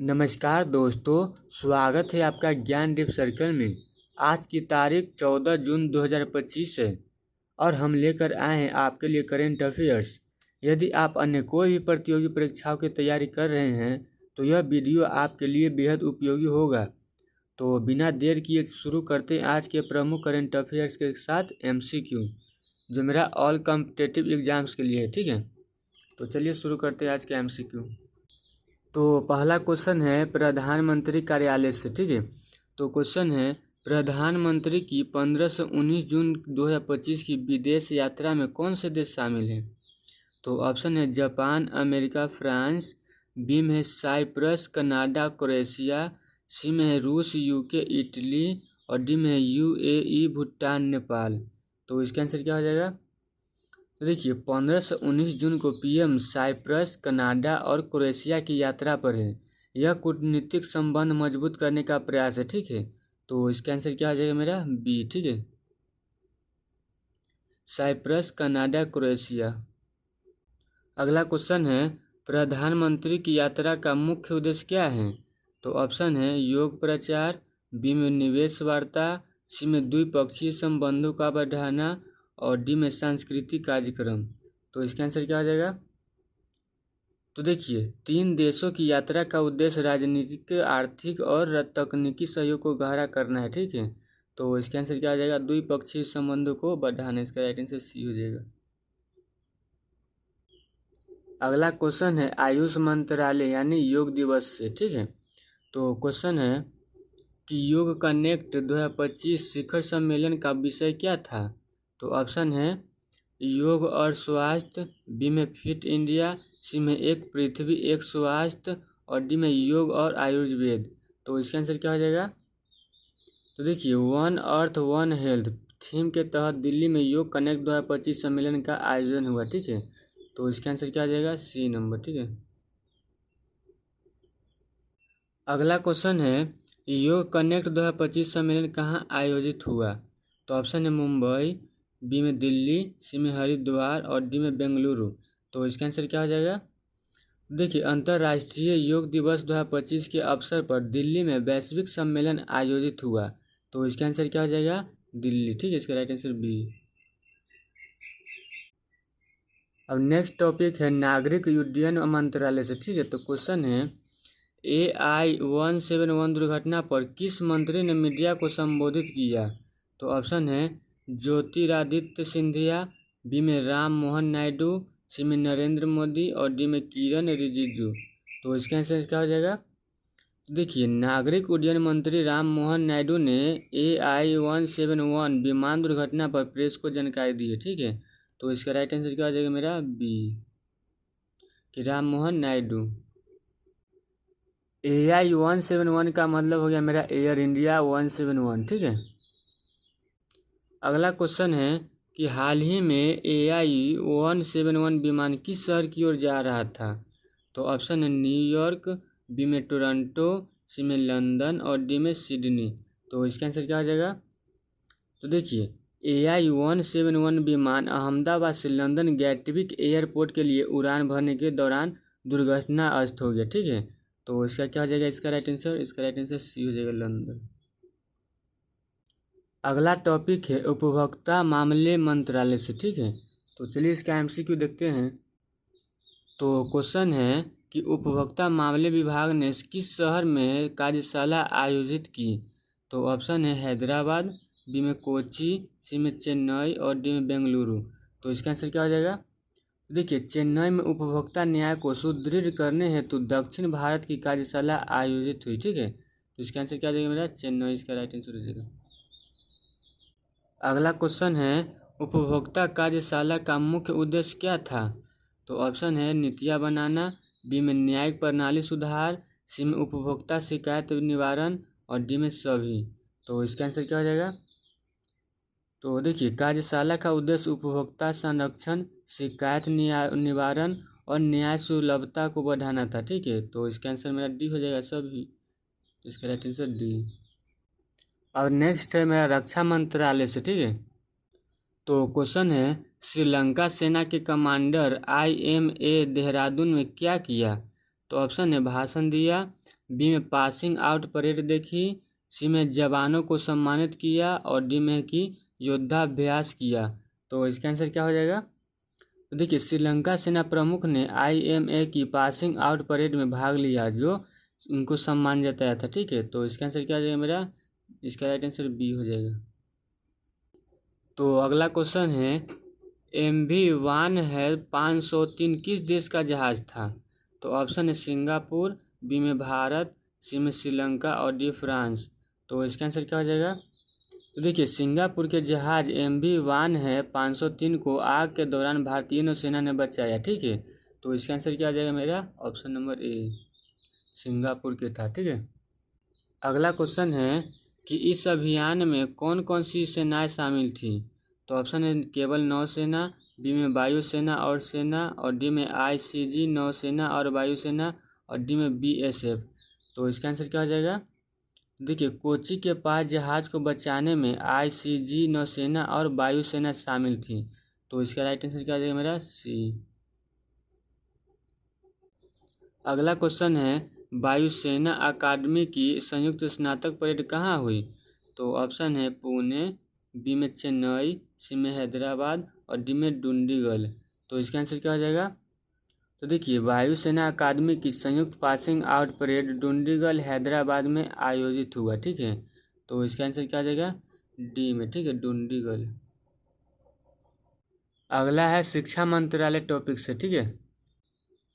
नमस्कार दोस्तों, स्वागत है आपका ज्ञान डीप सर्कल में। आज की तारीख 14 जून 2025 है और हम लेकर आए हैं आपके लिए करेंट अफेयर्स। यदि आप अन्य कोई भी प्रतियोगी परीक्षाओं की तैयारी कर रहे हैं तो यह वीडियो आपके लिए बेहद उपयोगी होगा। तो बिना देर किए शुरू करते हैं आज के प्रमुख करेंट अफेयर्स के साथ MCQ, जो मेरा ऑल कॉम्पिटिटिव एग्जाम्स के लिए है। ठीक है, तो चलिए शुरू करते हैं आज के MCQ। तो पहला क्वेश्चन है प्रधानमंत्री कार्यालय से। ठीक है, तो क्वेश्चन है प्रधानमंत्री की 15 से 19 जून 2025 की विदेश यात्रा में कौन से देश शामिल हैं। तो ऑप्शन है जापान, अमेरिका, फ्रांस। बी में है साइप्रस, कनाडा, क्रोएशिया। सी में है रूस, UK, इटली। और डी में है UAE, भूटान, नेपाल। तो इसका आंसर क्या हो जाएगा। तो देखिए 15 से 19 जून को PM साइप्रस, कनाडा और क्रोएशिया की यात्रा पर है। यह कूटनीतिक संबंध मजबूत करने का प्रयास है। ठीक है, तो इसका आंसर क्या आ जाएगा मेरा बी। ठीक है, साइप्रस, कनाडा, क्रोएशिया। अगला क्वेश्चन है प्रधानमंत्री की यात्रा का मुख्य उद्देश्य क्या है। तो ऑप्शन है योग प्रचार, बी में निवेश वार्ता, सी में द्विपक्षीय संबंधों का बढ़ाना और डी में सांस्कृतिक कार्यक्रम। तो इसका आंसर क्या हो जाएगा। तो देखिए 3 देशों की यात्रा का उद्देश्य राजनीतिक, आर्थिक और तकनीकी सहयोग को गहरा करना है। ठीक है, तो इसका आंसर क्या हो जाएगा द्विपक्षीय संबंधों को बढ़ाना। इसका राइट आंसर सी हो जाएगा। अगला क्वेश्चन है आयुष मंत्रालय यानी योग दिवस से। ठीक है, तो क्वेश्चन है कि योग कनेक्ट 2025 शिखर सम्मेलन का विषय क्या था। तो ऑप्शन है योग और स्वास्थ्य, बी में फिट इंडिया, सी में एक पृथ्वी एक स्वास्थ्य और डी में योग और आयुर्वेद। तो इसका आंसर क्या हो जाएगा। तो देखिए one earth one health theme के तहत दिल्ली में योग कनेक्ट 2025 सम्मेलन का आयोजन हुआ। ठीक है, तो इसका आंसर क्या हो जाएगा सी नंबर। ठीक है, अगला क्वेश्चन है योग कनेक्ट 2025 सम्मेलन कहाँ आयोजित हुआ। तो ऑप्शन है मुंबई, बी में दिल्ली, सी में हरिद्वार और डी में बेंगलुरु। तो इसका आंसर क्या हो जाएगा। देखिए अंतर्राष्ट्रीय योग दिवस 2025 के अवसर पर दिल्ली में वैश्विक सम्मेलन आयोजित हुआ। तो इसका आंसर क्या हो जाएगा दिल्ली। ठीक है, इसका राइट आंसर बी। अब नेक्स्ट टॉपिक है नागरिक उड्डयन मंत्रालय से। ठीक है, तो क्वेश्चन है AI-171 दुर्घटना पर किस मंत्री ने मीडिया को संबोधित किया। तो ऑप्शन है ज्योतिरादित्य सिंधिया, बी में राम मोहन नायडू, सी में नरेंद्र मोदी और डी में किरण रिजिजू। तो इसका आंसर क्या हो जाएगा। देखिए नागरिक उड्डयन मंत्री राम मोहन नायडू ने AI-171 विमान दुर्घटना पर प्रेस को जानकारी दी है। ठीक है, तो इसका राइट आंसर क्या हो जाएगा मेरा बी, कि राम मोहन नायडू। AI-171 का मतलब हो गया मेरा एयर इंडिया 171। ठीक है, अगला क्वेश्चन है कि हाल ही में AI-171 विमान किस शहर की ओर जा रहा था। तो ऑप्शन है न्यूयॉर्क, बी में टोरंटो, सी में लंदन और डी में सिडनी। तो इसका आंसर क्या हो जाएगा। तो देखिए AI-171 विमान अहमदाबाद से लंदन गैटविक एयरपोर्ट के लिए उड़ान भरने के दौरान दुर्घटनाग्रस्त हो गया। ठीक है, तो इसका क्या हो जाएगा इसका राइट आंसर। इसका राइट आंसर सी हो जाएगा लंदन। अगला टॉपिक है उपभोक्ता मामले मंत्रालय से। ठीक है, तो चलिए इसका MCQ देखते हैं। तो क्वेश्चन है कि उपभोक्ता मामले विभाग ने किस शहर में कार्यशाला आयोजित की। तो ऑप्शन है हैदराबाद, बी में कोची, सी में चेन्नई और डी में बेंगलुरु। तो इसका आंसर क्या हो जाएगा। देखिए चेन्नई में उपभोक्ता न्याय को सुदृढ़ करने हेतु दक्षिण भारत की कार्यशाला आयोजित हुई। ठीक है, तो इसका आंसर क्या हो जाएगा मेरा चेन्नई। इसका राइट आंसर हो जाएगा। अगला क्वेश्चन है उपभोक्ता कार्यशाला का मुख्य उद्देश्य क्या था। तो ऑप्शन है नीतियाँ बनाना, बी में न्यायिक प्रणाली सुधार, सी में उपभोक्ता शिकायत निवारण और डी में सभी। तो इसका आंसर क्या हो जाएगा। तो देखिए कार्यशाला का उद्देश्य उपभोक्ता संरक्षण, शिकायत निवारण और न्याय सुलभता को बढ़ाना था। ठीक है, तो इसका आंसर मेरा डी हो जाएगा सभी। इसका राइट आंसर डी। और नेक्स्ट है मेरा रक्षा मंत्रालय से। ठीक है, तो क्वेश्चन है श्रीलंका सेना के कमांडर IMA देहरादून में क्या किया। तो ऑप्शन है भाषण दिया, बी में पासिंग आउट परेड देखी, सी में जवानों को सम्मानित किया और डी में कि योद्धाभ्यास किया। तो इसका आंसर क्या हो जाएगा? तो देखिए श्रीलंका सेना प्रमुख ने IMA की पासिंग आउट परेड में भाग लिया जो उनको सम्मान जताया था। ठीक है, तो इसका आंसर क्या हो जाएगा मेरा? इसका राइट आंसर बी हो जाएगा। तो अगला क्वेश्चन है MV वानहेल 503 किस देश का जहाज था? तो ऑप्शन है सिंगापुर, बी में भारत, सी में श्रीलंका और डी फ्रांस। तो इसका आंसर क्या हो जाएगा? तो देखिए सिंगापुर के जहाज MV वानहेल 503 को आग के दौरान भारतीय नौसेना ने बचाया। ठीक है, तो इसका आंसर क्या हो जाएगा मेरा? ऑप्शन नंबर ए, सिंगापुर के था। ठीक है, अगला क्वेश्चन है कि इस अभियान में कौन कौन सी सेनाएं शामिल थी? तो ऑप्शन है केवल नौसेना, बी में वायुसेना और सेना और डी में ICG नौसेना और वायुसेना और डी में BSF। तो इसका आंसर क्या हो जाएगा? देखिए कोची के पास जहाज को बचाने में ICG नौसेना और वायुसेना शामिल थी। तो इसका राइट आंसर क्या हो जाएगा मेरा? सी। अगला क्वेश्चन है वायुसेना अकादमी की संयुक्त स्नातक परेड कहाँ हुई? तो ऑप्शन है पुणे, बी में चेन्नई, सी में हैदराबाद और डी में डुंडीगल। तो इसका आंसर क्या हो जाएगा? तो देखिए वायुसेना अकादमी की संयुक्त passing out parade Dundigal Hyderabad में आयोजित हुआ। ठीक है, तो इसका आंसर क्या आ जाएगा? डी में। ठीक है, डुंडीगल। अगला है शिक्षा मंत्रालय टॉपिक से। ठीक है,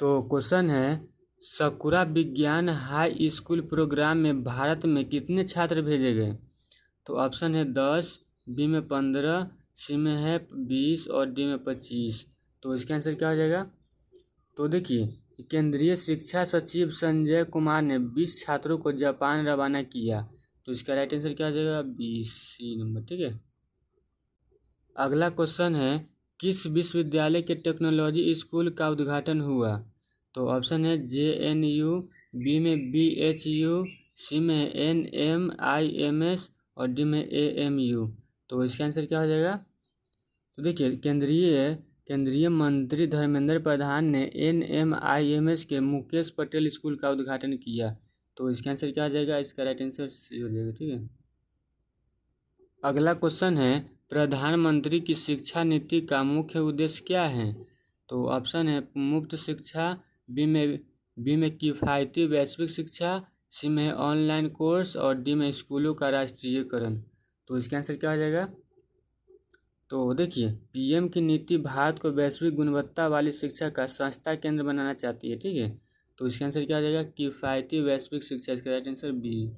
तो क्वेश्चन है सकुरा विज्ञान हाई स्कूल प्रोग्राम में भारत में कितने छात्र भेजे गए? तो ऑप्शन है 10, बी में 15, सी में है 20 और डी में 25। तो इसका आंसर क्या हो जाएगा? तो देखिए केंद्रीय शिक्षा सचिव संजय कुमार ने 20 छात्रों को जापान रवाना किया। तो इसका राइट आंसर क्या हो जाएगा? 20, सी नंबर। ठीक है, अगला क्वेश्चन है किस विश्वविद्यालय के टेक्नोलॉजी स्कूल का उद्घाटन हुआ? तो ऑप्शन है JNU, बी में BHU, सी में NMIMS और डी में AMU। तो इसका आंसर क्या हो जाएगा? तो देखिए केंद्रीय मंत्री धर्मेंद्र प्रधान ने NMIMS के मुकेश पटेल स्कूल का उद्घाटन किया। तो इसका आंसर क्या हो जाएगा? इसका राइट आंसर सी हो जाएगा। ठीक है, अगला क्वेश्चन है प्रधानमंत्री की शिक्षा नीति का मुख्य उद्देश्य क्या है? तो ऑप्शन है मुफ्त शिक्षा, बी में किफ़ायती वैश्विक शिक्षा, सी में ऑनलाइन कोर्स और डी में स्कूलों का राष्ट्रीयकरण। तो इसका आंसर क्या हो जाएगा? तो देखिए PM की नीति भारत को वैश्विक गुणवत्ता वाली शिक्षा का संस्था केंद्र बनाना चाहती है। ठीक है, तो इसका आंसर क्या हो जाएगा? किफ़ायती वैश्विक शिक्षा। इसका राइट आंसर बी।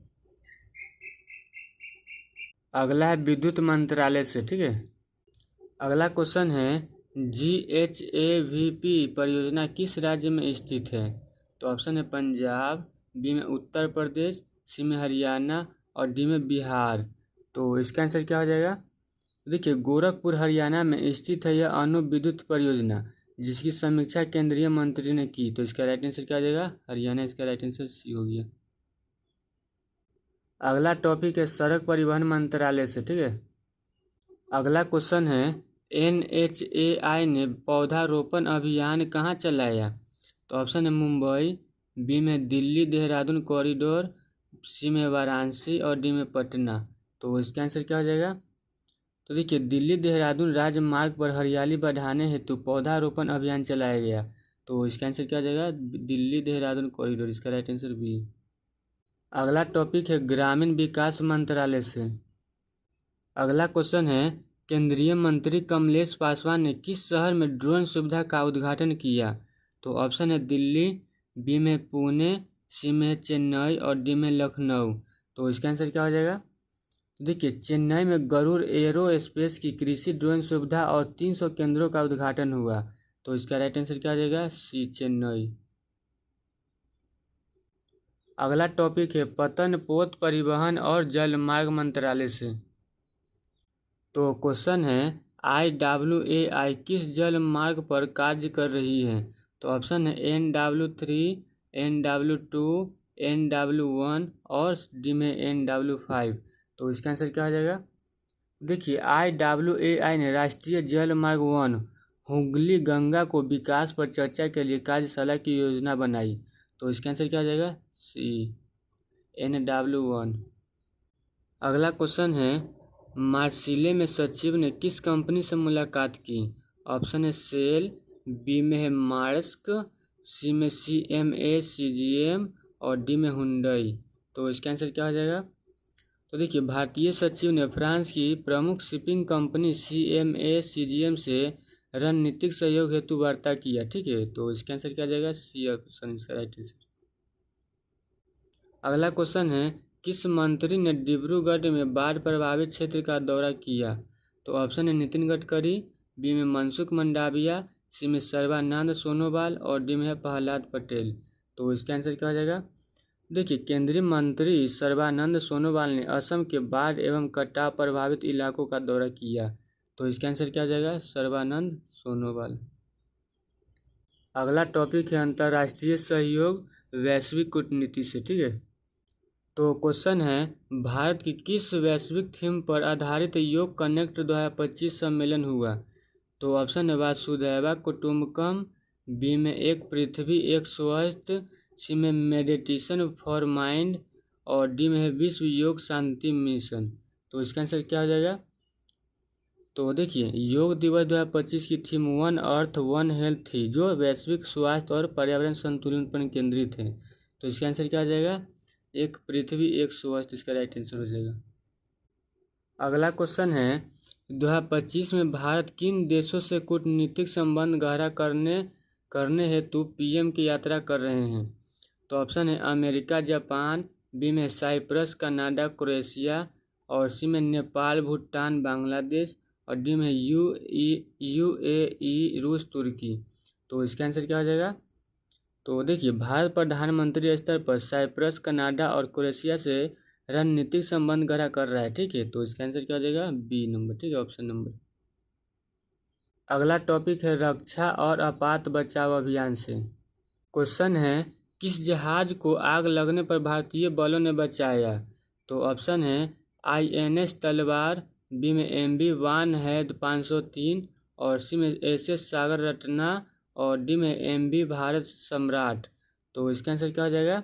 अगला है विद्युत मंत्रालय से। ठीक है, अगला क्वेश्चन है GHAVP परियोजना किस राज्य में स्थित है? तो ऑप्शन है पंजाब, बी में उत्तर प्रदेश, सी में हरियाणा और डी में बिहार। तो इसका आंसर क्या हो जाएगा? देखिए गोरखपुर हरियाणा में स्थित है यह अणु विद्युत परियोजना जिसकी समीक्षा केंद्रीय मंत्री ने की। तो इसका राइट आंसर क्या आ जाएगा? हरियाणा। इसका राइट आंसर सी हो गया। अगला टॉपिक है सड़क परिवहन मंत्रालय से। ठीक है, अगला क्वेश्चन है NHAI ने पौधारोपण अभियान कहाँ चलाया? तो ऑप्शन है मुंबई, बी में दिल्ली देहरादून कॉरिडोर, सी में वाराणसी और डी में पटना। तो इसका आंसर क्या हो जाएगा? तो देखिए दिल्ली देहरादून राजमार्ग पर हरियाली बढ़ाने हेतु पौधारोपण अभियान चलाया गया। तो इसका आंसर क्या हो जाएगा? दिल्ली देहरादून कॉरिडोर। इसका राइट आंसर बी। अगला टॉपिक है ग्रामीण विकास मंत्रालय से। अगला क्वेश्चन है केंद्रीय मंत्री कमलेश पासवान ने किस शहर में ड्रोन सुविधा का उद्घाटन किया? तो ऑप्शन है दिल्ली, बी में पुणे, सी में चेन्नई और डी में लखनऊ। तो इसका आंसर क्या हो जाएगा? देखिए चेन्नई में गरुड़ एरोस्पेस की कृषि ड्रोन सुविधा और 300 केंद्रों का उद्घाटन हुआ। तो इसका राइट आंसर क्या हो जाएगा? सी चेन्नई। अगला टॉपिक है पतन पोत परिवहन और जलमार्ग मंत्रालय से। तो क्वेश्चन है IWAI किस जल मार्ग पर कार्य कर रही है? तो ऑप्शन है NW3, NW2, NW1 और डी में NW5। तो इसका आंसर क्या हो जाएगा? देखिए IWAI ने राष्ट्रीय जल मार्ग 1 हुगली गंगा को विकास पर चर्चा के लिए कार्यशाला की योजना बनाई। तो इसका आंसर क्या हो जाएगा? सी, NW1। अगला क्वेश्चन है, मार्सिले में सचिव ने किस कंपनी से मुलाकात की? ऑप्शन है सेल, बी में है मार्स्क, सी में CMA CGM और डी में हुंडई। तो इसका आंसर क्या हो जाएगा? तो देखिए, भारतीय सचिव ने फ्रांस की प्रमुख शिपिंग कंपनी CMA CGM से रणनीतिक सहयोग हेतु वार्ता किया। ठीक है, तो इसका आंसर क्या हो जाएगा? सी ऑप्शन इसका राइट आंसर। अगला क्वेश्चन है, किस मंत्री ने डिब्रूगढ़ में बाढ़ प्रभावित क्षेत्र का दौरा किया? तो ऑप्शन है नितिन गडकरी, बी में मनसुख मंडाविया, सी में सर्बानंद सोनोवाल और डी में है प्रहलाद पटेल। तो इसका आंसर क्या हो जाएगा? देखिए, केंद्रीय मंत्री सर्बानंद सोनोवाल ने असम के बाढ़ एवं कटाव प्रभावित इलाकों का दौरा किया। तो इसका आंसर क्या हो जाएगा? सर्बानंद सोनोवाल। अगला टॉपिक है अंतर्राष्ट्रीय सहयोग वैश्विक कूटनीति से। ठीक है, तो क्वेश्चन है, भारत की किस वैश्विक थीम पर आधारित योग कनेक्ट 2025 सम्मेलन हुआ? तो ऑप्शन है वासुदैवा कुटुम्बकम, बी में एक पृथ्वी एक स्वस्थ, सी में मेडिटेशन फॉर माइंड और डी में है विश्व योग शांति मिशन। तो इसका आंसर क्या हो जाएगा? तो देखिए, योग दिवस 2025 की theme one earth one health थी, जो वैश्विक स्वास्थ्य और पर्यावरण संतुलन पर केंद्रित है। तो इसका आंसर क्या हो जाएगा? एक पृथ्वी एक स्वस्थ, इसका राइट आंसर हो जाएगा। अगला क्वेश्चन है, 2025 में भारत किन देशों से कूटनीतिक संबंध गहरा करने हेतु PM की यात्रा कर रहे हैं? तो ऑप्शन है अमेरिका जापान, बी में साइप्रस कनाडा क्रोएशिया और सी में नेपाल भूटान बांग्लादेश और डी में UAE रूस तुर्की। तो इसका आंसर क्या हो जाएगा? तो देखिए, भारत प्रधानमंत्री स्तर पर साइप्रस कनाडा और क्रोएशिया से रणनीतिक संबंध गहरा कर रहा है। ठीक है, तो इसका आंसर क्या हो जाएगा? B number. ठीक है, ऑप्शन नंबर। अगला टॉपिक है रक्षा और आपात बचाव अभियान से। क्वेश्चन है, किस जहाज को आग लगने पर भारतीय बलों ने बचाया? तो ऑप्शन है INS तलवार, बी में MV वानहैद 503 और सी में SS सागर रत्ना और डी में MV भारत सम्राट। तो इसका आंसर क्या हो जाएगा?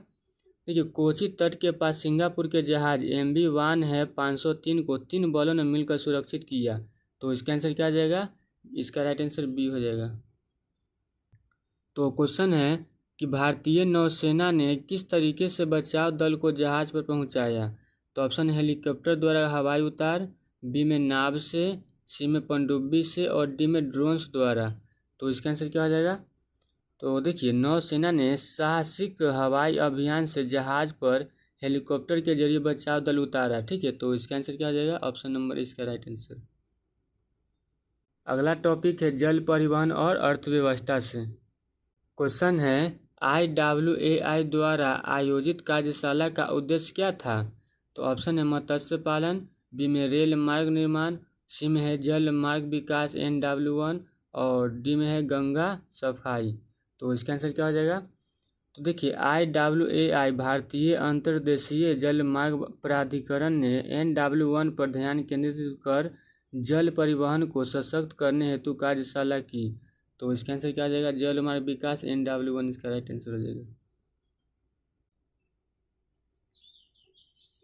देखिए, कोची तट के पास सिंगापुर के जहाज MV वानहैद 503 को 3 बलों ने मिलकर सुरक्षित किया। तो इसका आंसर क्या हो जाएगा? इसका राइट आंसर बी हो जाएगा। तो क्वेश्चन है कि भारतीय नौसेना ने किस तरीके से बचाव दल को जहाज पर पहुंचाया? तो ऑप्शन हेलीकॉप्टर द्वारा हवाई उतार, बी में नाव से, सी में पनडुब्बी से और डी में ड्रोन्स द्वारा। तो इसका आंसर क्या हो जाएगा? तो देखिए, नौसेना ने साहसिक हवाई अभियान से जहाज पर हेलीकॉप्टर के जरिए बचाव दल उतारा। ठीक है, तो इसका आंसर क्या हो जाएगा? ऑप्शन नंबर इसका राइट आंसर। अगला टॉपिक है जल परिवहन और अर्थव्यवस्था से। क्वेश्चन है, IWAI द्वारा आयोजित कार्यशाला का उद्देश्य क्या था? तो ऑप्शन है मत्स्य पालन, बी में रेल मार्ग निर्माण, सी में है जल मार्ग विकास NW1 और डी में है गंगा सफाई। तो इसका आंसर क्या हो जाएगा? तो देखिए, IWAI भारतीय अंतर्देशीय जल मार्ग प्राधिकरण ने NW1 पर ध्यान केंद्रित कर जल परिवहन को सशक्त करने हेतु कार्यशाला की। तो इसका आंसर क्या आ जाएगा? जल मार्ग विकास NW1 इसका राइट आंसर हो जाएगा।